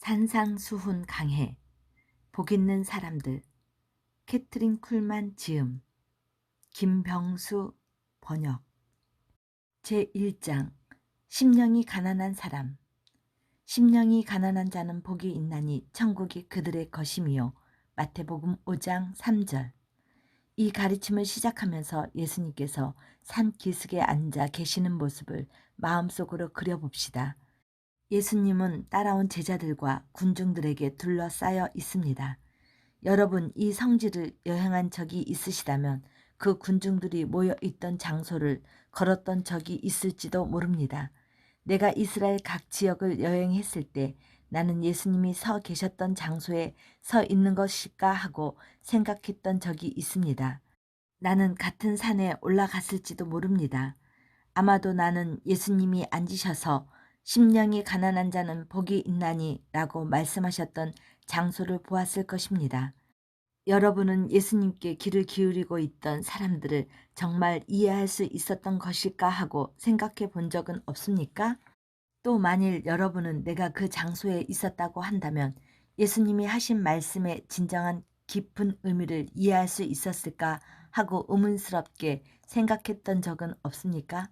산상수훈 강해. 복 있는 사람들. 캐트린 쿨만 지음. 김병수 번역. 제1장. 심령이 가난한 사람. 심령이 가난한 자는 복이 있나니 천국이 그들의 것임이요. 마태복음 5장 3절. 이 가르침을 시작하면서 예수님께서 산 기슭에 앉아 계시는 모습을 마음속으로 그려봅시다. 예수님은 따라온 제자들과 군중들에게 둘러싸여 있습니다. 여러분, 이 성지를 여행한 적이 있으시다면 그 군중들이 모여있던 장소를 걸었던 적이 있을지도 모릅니다. 내가 이스라엘 각 지역을 여행했을 때 나는 예수님이 서 계셨던 장소에 서 있는 것일까 하고 생각했던 적이 있습니다. 나는 같은 산에 올라갔을지도 모릅니다. 아마도 나는 예수님이 앉으셔서 심령이 가난한 자는 복이 있나니 라고 말씀하셨던 장소를 보았을 것입니다. 여러분은 예수님께 귀를 기울이고 있던 사람들을 정말 이해할 수 있었던 것일까 하고 생각해 본 적은 없습니까? 또 만일 여러분은 내가 그 장소에 있었다고 한다면 예수님이 하신 말씀의 진정한 깊은 의미를 이해할 수 있었을까 하고 의문스럽게 생각했던 적은 없습니까?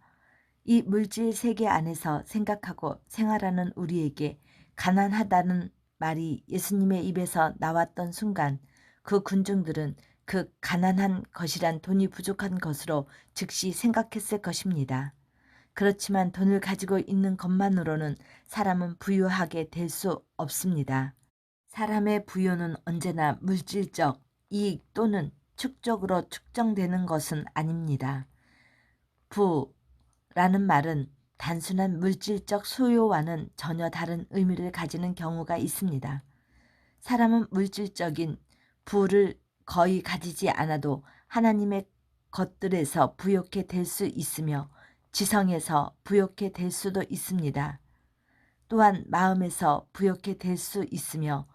이 물질 세계 안에서 생각하고 생활하는 우리에게 가난하다는 말이 예수님의 입에서 나왔던 순간 그 군중들은 그 가난한 것이란 돈이 부족한 것으로 즉시 생각했을 것입니다. 그렇지만 돈을 가지고 있는 것만으로는 사람은 부유하게 될 수 없습니다. 사람의 부유는 언제나 물질적 이익 또는 축적으로 측정되는 것은 아닙니다. 부라는 말은 단순한 물질적 소요와는 전혀 다른 의미를 가지는 경우가 있습니다. 사람은 물질적인 부를 거의 가지지 않아도 하나님의 것들에서 부욕해 될 수 있으며 지성에서 부욕해 될 수도 있습니다. 또한 마음에서 부욕해 될 수 있으며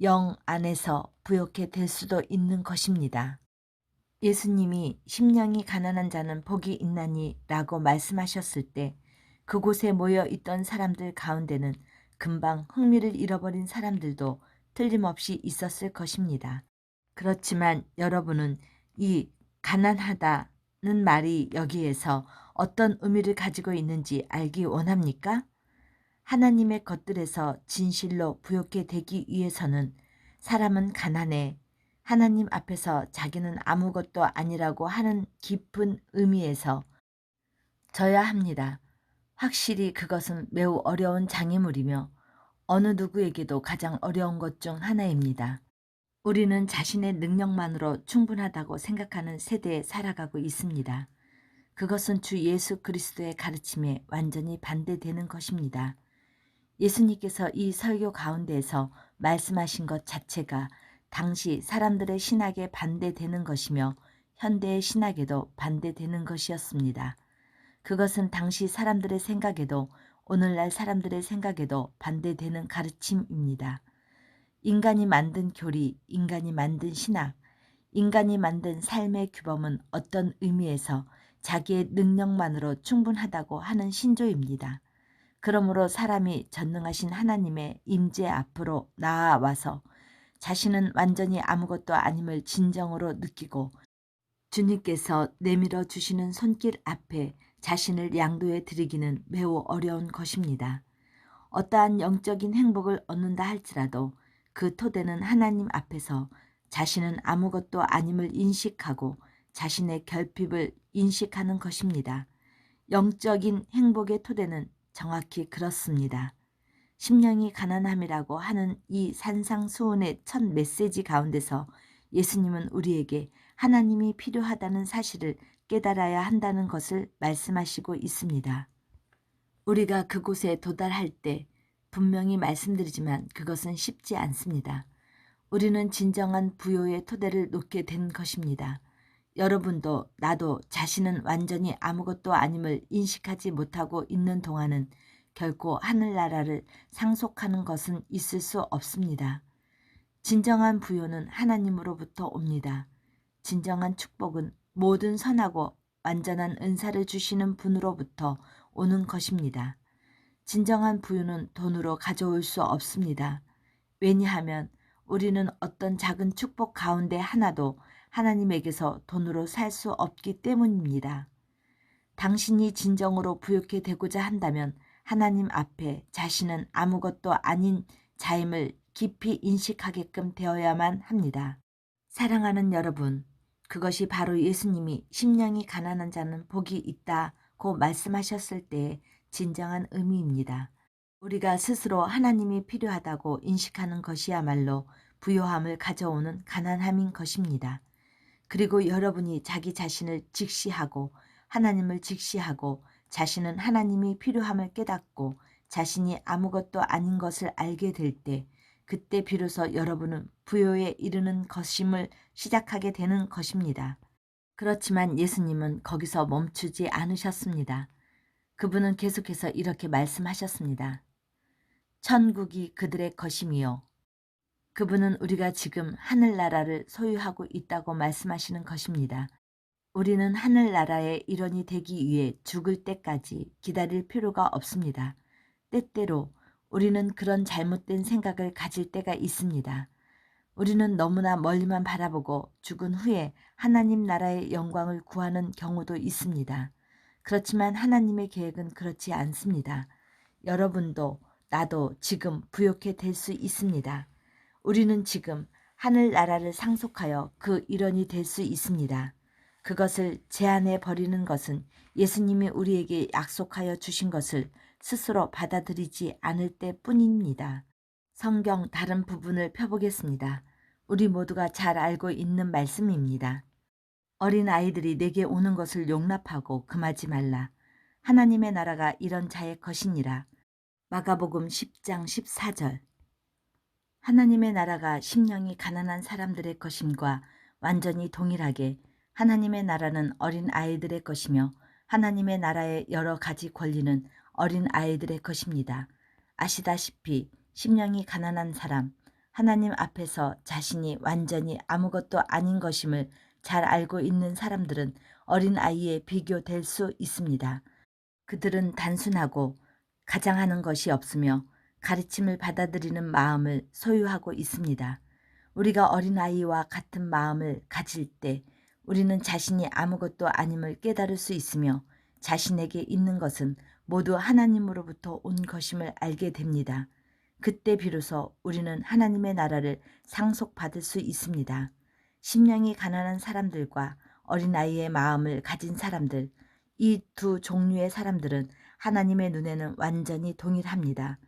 영 안에서 부욕해 될 수도 있는 것입니다. 예수님이 심령이 가난한 자는 복이 있나니 라고 말씀하셨을 때 그곳에 모여 있던 사람들 가운데는 금방 흥미를 잃어버린 사람들도 틀림없이 있었을 것입니다. 그렇지만 여러분은 이 가난하다는 말이 여기에서 어떤 의미를 가지고 있는지 알기 원합니까? 하나님의 것들에서 진실로 부욕해 되기 위해서는 사람은 가난해 하나님 앞에서 자기는 아무것도 아니라고 하는 깊은 의미에서 져야 합니다. 확실히 그것은 매우 어려운 장애물이며 어느 누구에게도 가장 어려운 것 중 하나입니다. 우리는 자신의 능력만으로 충분하다고 생각하는 세대에 살아가고 있습니다. 그것은 주 예수 그리스도의 가르침에 완전히 반대되는 것입니다. 예수님께서 이 설교 가운데에서 말씀하신 것 자체가 당시 사람들의 신학에 반대되는 것이며 현대의 신학에도 반대되는 것이었습니다. 그것은 당시 사람들의 생각에도 오늘날 사람들의 생각에도 반대되는 가르침입니다. 인간이 만든 교리, 인간이 만든 신학, 인간이 만든 삶의 규범은 어떤 의미에서 자기의 능력만으로 충분하다고 하는 신조입니다. 그러므로 사람이 전능하신 하나님의 임재 앞으로 나아와서 자신은 완전히 아무것도 아님을 진정으로 느끼고 주님께서 내밀어 주시는 손길 앞에 자신을 양도해 드리기는 매우 어려운 것입니다. 어떠한 영적인 행복을 얻는다 할지라도 그 토대는 하나님 앞에서 자신은 아무것도 아님을 인식하고 자신의 결핍을 인식하는 것입니다. 영적인 행복의 토대는 정확히 그렇습니다. 심령이 가난함이라고 하는 이 산상수훈의 첫 메시지 가운데서 예수님은 우리에게 하나님이 필요하다는 사실을 깨달아야 한다는 것을 말씀하시고 있습니다. 우리가 그곳에 도달할 때 분명히 말씀드리지만 그것은 쉽지 않습니다. 우리는 진정한 부요의 토대를 놓게 된 것입니다. 여러분도 나도 자신은 완전히 아무것도 아님을 인식하지 못하고 있는 동안은 결코 하늘나라를 상속하는 것은 있을 수 없습니다. 진정한 부요는 하나님으로부터 옵니다. 진정한 축복은 모든 선하고 완전한 은사를 주시는 분으로부터 오는 것입니다. 진정한 부유는 돈으로 가져올 수 없습니다. 왜냐하면 우리는 어떤 작은 축복 가운데 하나도 하나님에게서 돈으로 살 수 없기 때문입니다. 당신이 진정으로 부유케 되고자 한다면 하나님 앞에 자신은 아무것도 아닌 자임을 깊이 인식하게끔 되어야만 합니다. 사랑하는 여러분, 그것이 바로 예수님이 심령이 가난한 자는 복이 있다고 말씀하셨을 때의 진정한 의미입니다. 우리가 스스로 하나님이 필요하다고 인식하는 것이야말로 부요함을 가져오는 가난함인 것입니다. 그리고 여러분이 자기 자신을 직시하고 하나님을 직시하고 자신은 하나님이 필요함을 깨닫고 자신이 아무것도 아닌 것을 알게 될 때, 그때 비로소 여러분은 부요에 이르는 것임을 시작하게 되는 것입니다. 그렇지만 예수님은 거기서 멈추지 않으셨습니다. 그분은 계속해서 이렇게 말씀하셨습니다. 천국이 그들의 것임이요. 그분은 우리가 지금 하늘나라를 소유하고 있다고 말씀하시는 것입니다. 우리는 하늘나라의 일원이 되기 위해 죽을 때까지 기다릴 필요가 없습니다. 때때로 우리는 그런 잘못된 생각을 가질 때가 있습니다. 우리는 너무나 멀리만 바라보고 죽은 후에 하나님 나라의 영광을 구하는 경우도 있습니다. 그렇지만 하나님의 계획은 그렇지 않습니다. 여러분도 나도 지금 부요케 될 수 있습니다. 우리는 지금 하늘나라를 상속하여 그 일원이 될 수 있습니다. 그것을 제한해 버리는 것은 예수님이 우리에게 약속하여 주신 것을 스스로 받아들이지 않을 때뿐입니다. 성경 다른 부분을 펴보겠습니다. 우리 모두가 잘 알고 있는 말씀입니다. 어린 아이들이 내게 오는 것을 용납하고 금하지 말라. 하나님의 나라가 이런 자의 것이니라. 마가복음 10장 14절. 하나님의 나라가 심령이 가난한 사람들의 것임과 완전히 동일하게 하나님의 나라는 어린 아이들의 것이며 하나님의 나라의 여러 가지 권리는 어린 아이들의 것입니다. 아시다시피 심령이 가난한 사람, 하나님 앞에서 자신이 완전히 아무것도 아닌 것임을 잘 알고 있는 사람들은 어린 아이에 비교될 수 있습니다. 그들은 단순하고 가장하는 것이 없으며 가르침을 받아들이는 마음을 소유하고 있습니다. 우리가 어린아이와 같은 마음을 가질 때 우리는 자신이 아무것도 아님을 깨달을 수 있으며 자신에게 있는 것은 모두 하나님으로부터 온 것임을 알게 됩니다. 그때 비로소 우리는 하나님의 나라를 상속받을 수 있습니다. 심령이 가난한 사람들과 어린아이의 마음을 가진 사람들, 이 두 종류의 사람들은 하나님의 눈에는 완전히 동일합니다.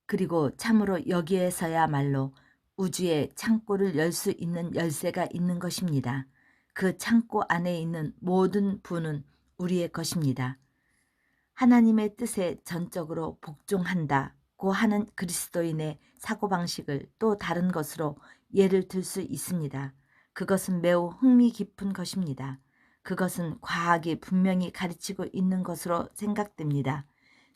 그리고 참으로 여기에서야말로 우주의 창고를 열 수 있는 열쇠가 있는 것입니다. 그 창고 안에 있는 모든 부는 우리의 것입니다. 하나님의 뜻에 전적으로 복종한다고 하는 그리스도인의 사고방식을 또 다른 것으로 예를 들 수 있습니다. 그것은 매우 흥미 깊은 것입니다. 그것은 과학이 분명히 가르치고 있는 것으로 생각됩니다.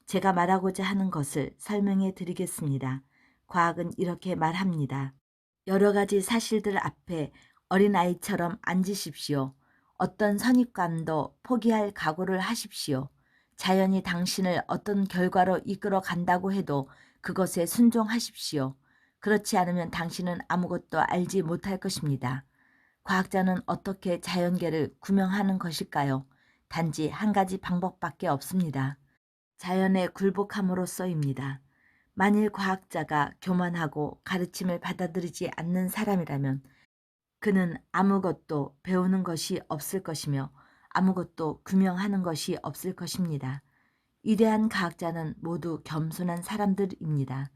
제가 말하고자 하는 것을 설명해 드리겠습니다. 과학은 이렇게 말합니다. 여러 가지 사실들 앞에 어린아이처럼 앉으십시오. 어떤 선입관도 포기할 각오를 하십시오. 자연이 당신을 어떤 결과로 이끌어 간다고 해도 그것에 순종하십시오. 그렇지 않으면 당신은 아무것도 알지 못할 것입니다. 과학자는 어떻게 자연계를 구명하는 것일까요? 단지 한 가지 방법밖에 없습니다. 자연에 굴복함으로써입니다. 만일 과학자가 교만하고 가르침을 받아들이지 않는 사람이라면 그는 아무것도 배우는 것이 없을 것이며 아무것도 규명하는 것이 없을 것입니다. 위대한 과학자는 모두 겸손한 사람들입니다.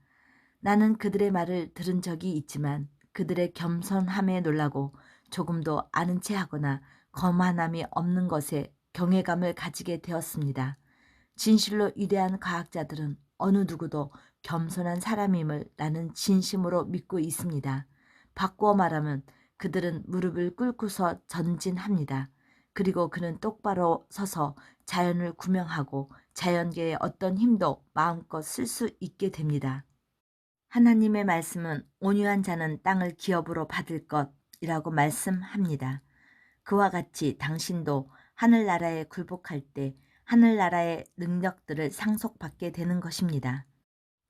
나는 그들의 말을 들은 적이 있지만 그들의 겸손함에 놀라고 조금도 아는 체 하거나 거만함이 없는 것에 경외감을 가지게 되었습니다. 진실로 위대한 과학자들은 어느 누구도 겸손한 사람임을 나는 진심으로 믿고 있습니다. 바꾸어 말하면 그들은 무릎을 꿇고서 전진합니다. 그리고 그는 똑바로 서서 자연을 구명하고 자연계의 어떤 힘도 마음껏 쓸 수 있게 됩니다. 하나님의 말씀은 온유한 자는 땅을 기업으로 받을 것이라고 말씀합니다. 그와 같이 당신도 하늘나라에 굴복할 때 하늘나라의 능력들을 상속받게 되는 것입니다.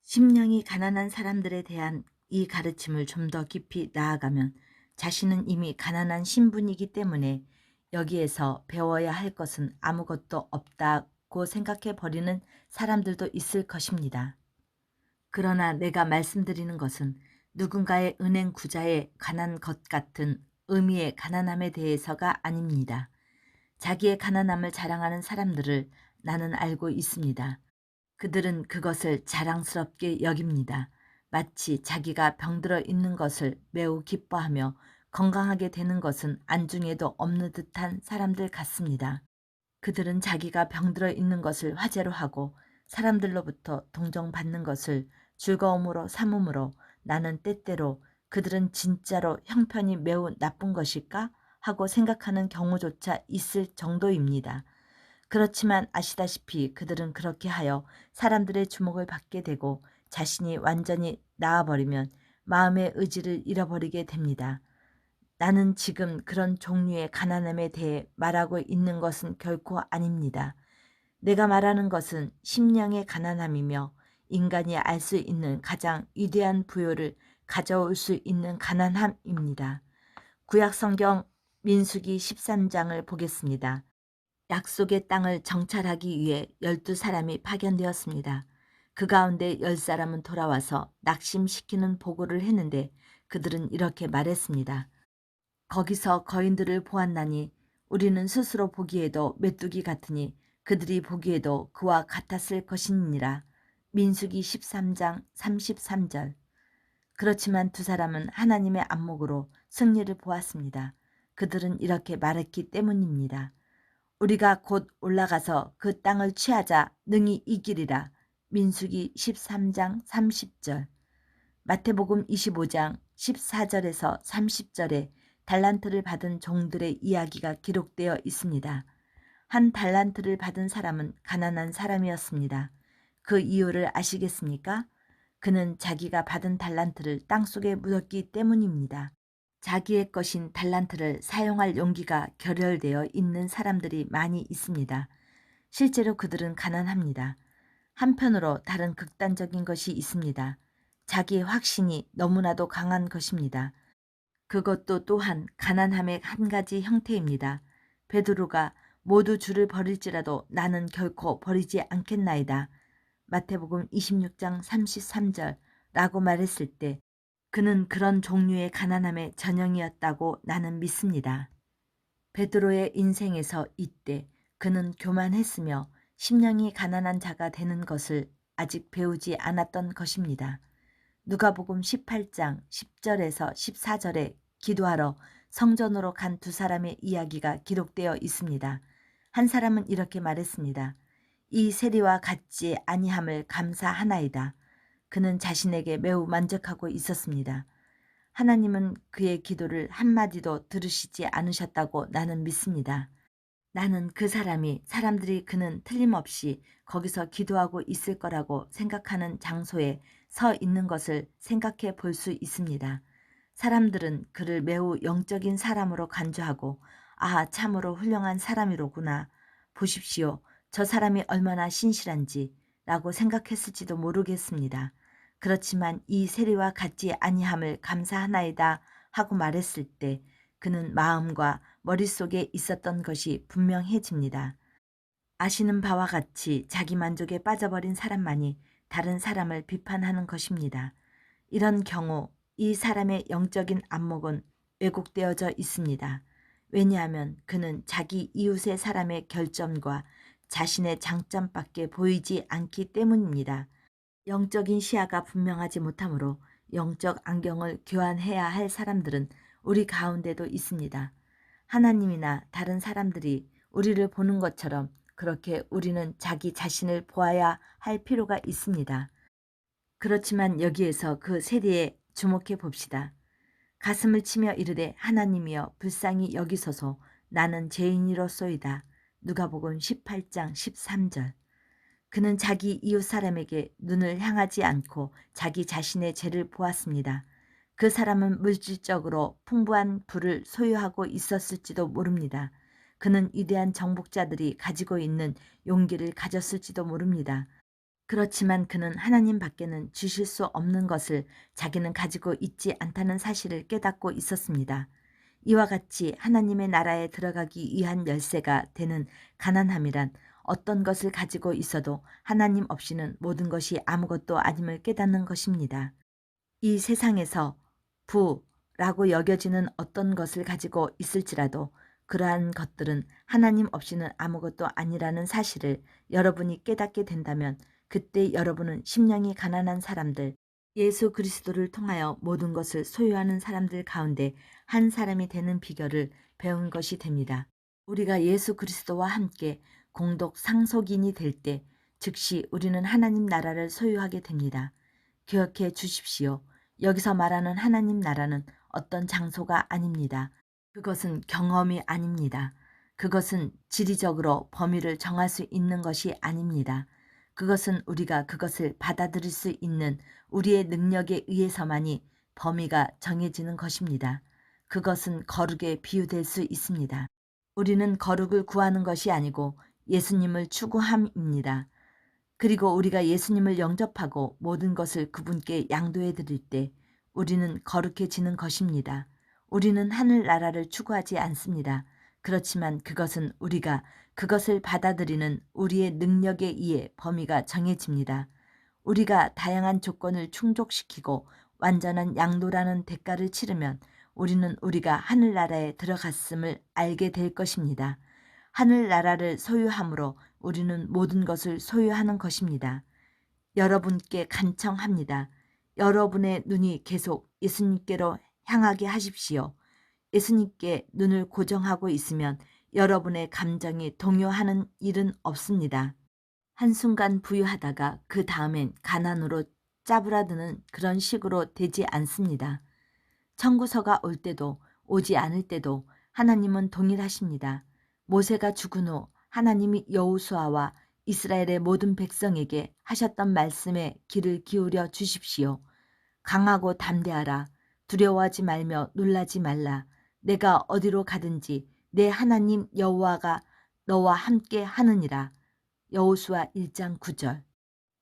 심령이 가난한 사람들에 대한 이 가르침을 좀 더 깊이 나아가면 자신은 이미 가난한 신분이기 때문에 여기에서 배워야 할 것은 아무것도 없다고 생각해 버리는 사람들도 있을 것입니다. 그러나 내가 말씀드리는 것은 누군가의 은행 구자에 관한 것 같은 의미의 가난함에 대해서가 아닙니다. 자기의 가난함을 자랑하는 사람들을 나는 알고 있습니다. 그들은 그것을 자랑스럽게 여깁니다. 마치 자기가 병들어 있는 것을 매우 기뻐하며 건강하게 되는 것은 안중에도 없는 듯한 사람들 같습니다. 그들은 자기가 병들어 있는 것을 화제로 하고 사람들로부터 동정받는 것을 즐거움으로 삼으므로 나는 때때로 그들은 진짜로 형편이 매우 나쁜 것일까 하고 생각하는 경우조차 있을 정도입니다. 그렇지만 아시다시피 그들은 그렇게 하여 사람들의 주목을 받게 되고 자신이 완전히 나아버리면 마음의 의지를 잃어버리게 됩니다. 나는 지금 그런 종류의 가난함에 대해 말하고 있는 것은 결코 아닙니다. 내가 말하는 것은 심령의 가난함이며 인간이 알 수 있는 가장 위대한 부요를 가져올 수 있는 가난함입니다. 구약 성경 민수기 13장을 보겠습니다. 약속의 땅을 정찰하기 위해 12사람이 파견되었습니다. 그 가운데 10사람은 돌아와서 낙심시키는 보고를 했는데 그들은 이렇게 말했습니다. 거기서 거인들을 보았나니 우리는 스스로 보기에도 메뚜기 같으니 그들이 보기에도 그와 같았을 것이니라. 민수기 13장 33절. 그렇지만 두 사람은 하나님의 안목으로 승리를 보았습니다. 그들은 이렇게 말했기 때문입니다. 우리가 곧 올라가서 그 땅을 취하자 능히 이기리라. 민수기 13장 30절. 마태복음 25장 14절에서 30절에 달란트를 받은 종들의 이야기가 기록되어 있습니다. 한 달란트를 받은 사람은 가난한 사람이었습니다. 그 이유를 아시겠습니까? 그는 자기가 받은 달란트를 땅속에 묻었기 때문입니다. 자기의 것인 달란트를 사용할 용기가 결혈되어 있는 사람들이 많이 있습니다. 실제로 그들은 가난합니다. 한편으로 다른 극단적인 것이 있습니다. 자기의 확신이 너무나도 강한 것입니다. 그것도 또한 가난함의 한 가지 형태입니다. 베드로가 모두 주를 버릴지라도 나는 결코 버리지 않겠나이다. 마태복음 26장 33절라고 말했을 때 그는 그런 종류의 가난함의 전형이었다고 나는 믿습니다. 베드로의 인생에서 이때 그는 교만했으며 심령이 가난한 자가 되는 것을 아직 배우지 않았던 것입니다. 누가복음 18장 10절에서 14절에 기도하러 성전으로 간 두 사람의 이야기가 기록되어 있습니다. 한 사람은 이렇게 말했습니다. 이 세리와 같지 아니함을 감사하나이다. 그는 자신에게 매우 만족하고 있었습니다. 하나님은 그의 기도를 한마디도 들으시지 않으셨다고 나는 믿습니다. 나는 그 사람이 사람들이 그는 틀림없이 거기서 기도하고 있을 거라고 생각하는 장소에 서 있는 것을 생각해 볼 수 있습니다. 사람들은 그를 매우 영적인 사람으로 간주하고 아, 참으로 훌륭한 사람이로구나. 보십시오. 저 사람이 얼마나 신실한지 라고 생각했을지도 모르겠습니다. 그렇지만 이 세리와 같지 아니함을 감사하나이다 하고 말했을 때 그는 마음과 머릿속에 있었던 것이 분명해집니다. 아시는 바와 같이 자기 만족에 빠져버린 사람만이 다른 사람을 비판하는 것입니다. 이런 경우 이 사람의 영적인 안목은 왜곡되어져 있습니다. 왜냐하면 그는 자기 이웃의 사람의 결점과 자신의 장점밖에 보이지 않기 때문입니다. 영적인 시야가 분명하지 못하므로 영적 안경을 교환해야 할 사람들은 우리 가운데도 있습니다. 하나님이나 다른 사람들이 우리를 보는 것처럼 그렇게 우리는 자기 자신을 보아야 할 필요가 있습니다. 그렇지만 여기에서 그 세리에 주목해 봅시다. 가슴을 치며 이르되 하나님이여 불쌍히 여기소서 나는 죄인이로소이다. 누가복음 18장 13절. 그는 자기 이웃 사람에게 눈을 향하지 않고 자기 자신의 죄를 보았습니다. 그 사람은 물질적으로 풍부한 부를 소유하고 있었을지도 모릅니다. 그는 위대한 정복자들이 가지고 있는 용기를 가졌을지도 모릅니다. 그렇지만 그는 하나님 밖에는 주실 수 없는 것을 자기는 가지고 있지 않다는 사실을 깨닫고 있었습니다. 이와 같이 하나님의 나라에 들어가기 위한 열쇠가 되는 가난함이란 어떤 것을 가지고 있어도 하나님 없이는 모든 것이 아무것도 아님을 깨닫는 것입니다. 이 세상에서 부라고 여겨지는 어떤 것을 가지고 있을지라도 그러한 것들은 하나님 없이는 아무것도 아니라는 사실을 여러분이 깨닫게 된다면 그때 여러분은 심령이 가난한 사람들, 예수 그리스도를 통하여 모든 것을 소유하는 사람들 가운데 한 사람이 되는 비결을 배운 것이 됩니다. 우리가 예수 그리스도와 함께 공동 상속인이 될 때 즉시 우리는 하나님 나라를 소유하게 됩니다. 기억해 주십시오. 여기서 말하는 하나님 나라는 어떤 장소가 아닙니다. 그것은 경험이 아닙니다. 그것은 지리적으로 범위를 정할 수 있는 것이 아닙니다. 그것은 우리가 그것을 받아들일 수 있는 우리의 능력에 의해서만이 범위가 정해지는 것입니다. 그것은 거룩에 비유될 수 있습니다. 우리는 거룩을 구하는 것이 아니고 예수님을 추구함입니다. 그리고 우리가 예수님을 영접하고 모든 것을 그분께 양도해 드릴 때 우리는 거룩해지는 것입니다. 우리는 하늘나라를 추구하지 않습니다. 그렇지만 그것은 우리가 그것을 받아들이는 우리의 능력에 의해 범위가 정해집니다. 우리가 다양한 조건을 충족시키고 완전한 양도라는 대가를 치르면 우리는 우리가 하늘나라에 들어갔음을 알게 될 것입니다. 하늘나라를 소유함으로 우리는 모든 것을 소유하는 것입니다. 여러분께 간청합니다. 여러분의 눈이 계속 예수님께로 향하게 하십시오. 예수님께 눈을 고정하고 있으면 여러분의 감정이 동요하는 일은 없습니다. 한순간 부유하다가 그 다음엔 가난으로 짜부라드는 그런 식으로 되지 않습니다. 청구서가 올 때도 오지 않을 때도 하나님은 동일하십니다. 모세가 죽은 후 하나님이 여호수아와 이스라엘의 모든 백성에게 하셨던 말씀에 귀를 기울여 주십시오. 강하고 담대하라. 두려워하지 말며 놀라지 말라. 내가 어디로 가든지 내 하나님 여호와가 너와 함께 하느니라. 여호수아 1장 9절.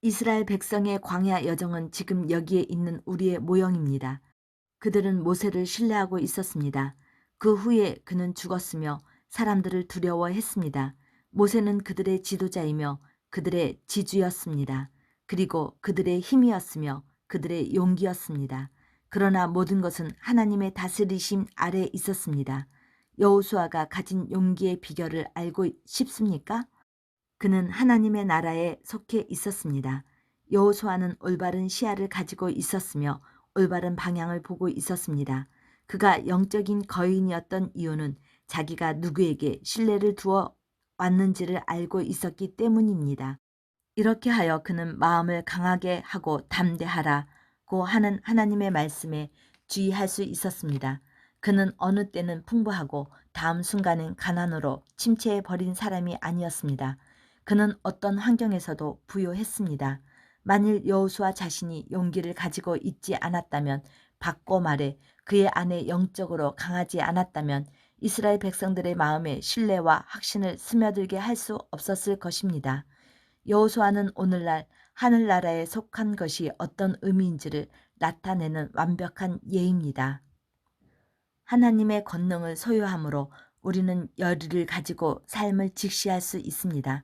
이스라엘 백성의 광야 여정은 지금 여기에 있는 우리의 모형입니다. 그들은 모세를 신뢰하고 있었습니다. 그 후에 그는 죽었으며 사람들을 두려워했습니다. 모세는 그들의 지도자이며 그들의 지주였습니다. 그리고 그들의 힘이었으며 그들의 용기였습니다. 그러나 모든 것은 하나님의 다스리심 아래 있었습니다. 여호수아가 가진 용기의 비결을 알고 싶습니까? 그는 하나님의 나라에 속해 있었습니다. 여호수아는 올바른 시야를 가지고 있었으며 올바른 방향을 보고 있었습니다. 그가 영적인 거인이었던 이유는 자기가 누구에게 신뢰를 두어 왔는지를 알고 있었기 때문입니다. 이렇게 하여 그는 마음을 강하게 하고 담대하라고 하는 하나님의 말씀에 주의할 수 있었습니다. 그는 어느 때는 풍부하고 다음 순간엔 가난으로 침체해 버린 사람이 아니었습니다. 그는 어떤 환경에서도 부유했습니다. 만일 여호수아 자신이 용기를 가지고 있지 않았다면, 바꿔 말해 그의 안에 영적으로 강하지 않았다면 이스라엘 백성들의 마음에 신뢰와 확신을 스며들게 할 수 없었을 것입니다. 여호수아는 오늘날 하늘나라에 속한 것이 어떤 의미인지를 나타내는 완벽한 예입니다. 하나님의 권능을 소유함으로 우리는 열의를 가지고 삶을 직시할 수 있습니다.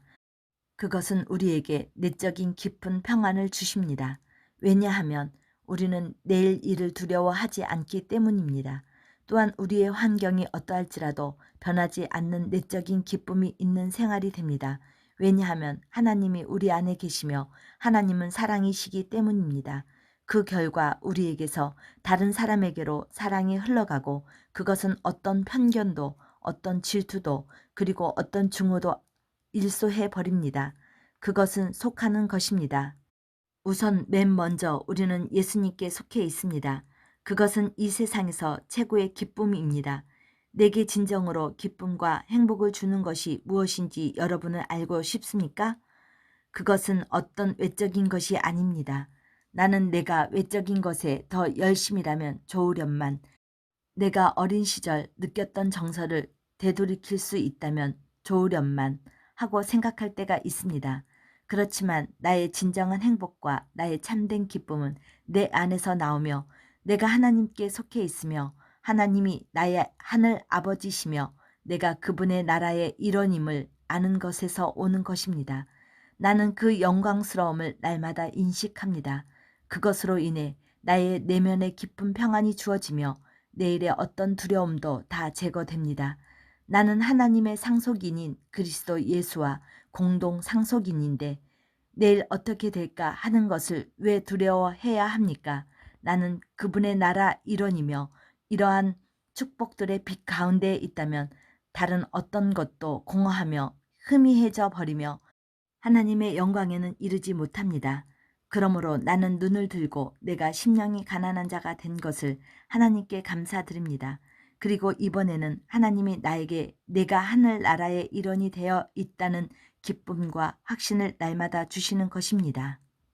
그것은 우리에게 내적인 깊은 평안을 주십니다. 왜냐하면 우리는 내일 일을 두려워하지 않기 때문입니다. 또한 우리의 환경이 어떠할지라도 변하지 않는 내적인 기쁨이 있는 생활이 됩니다. 왜냐하면 하나님이 우리 안에 계시며 하나님은 사랑이시기 때문입니다. 그 결과 우리에게서 다른 사람에게로 사랑이 흘러가고 그것은 어떤 편견도 어떤 질투도 그리고 어떤 증오도 일소해 버립니다. 그것은 속하는 것입니다. 우선 맨 먼저 우리는 예수님께 속해 있습니다. 그것은 이 세상에서 최고의 기쁨입니다. 내게 진정으로 기쁨과 행복을 주는 것이 무엇인지 여러분은 알고 싶습니까? 그것은 어떤 외적인 것이 아닙니다. 나는 내가 외적인 것에 더 열심이라면 좋으련만 내가 어린 시절 느꼈던 정서를 되돌이킬 수 있다면 좋으련만 하고 생각할 때가 있습니다. 그렇지만 나의 진정한 행복과 나의 참된 기쁨은 내 안에서 나오며 내가 하나님께 속해 있으며 하나님이 나의 하늘 아버지시며 내가 그분의 나라의 일원임을 아는 것에서 오는 것입니다. 나는 그 영광스러움을 날마다 인식합니다. 그것으로 인해 나의 내면의 깊은 평안이 주어지며 내일의 어떤 두려움도 다 제거됩니다. 나는 하나님의 상속인인 그리스도 예수와 공동 상속인인데 내일 어떻게 될까 하는 것을 왜 두려워해야 합니까? 나는 그분의 나라 일원이며 이러한 축복들의 빛 가운데에 있다면 다른 어떤 것도 공허하며 희미해져 버리며 하나님의 영광에는 이르지 못합니다. 그러므로 나는 눈을 들고 내가 심령이 가난한 자가 된 것을 하나님께 감사드립니다. 그리고 이번에는 하나님이 나에게 내가 하늘나라의 일원이 되어 있다는 기쁨과 확신을 날마다 주시는 것입니다.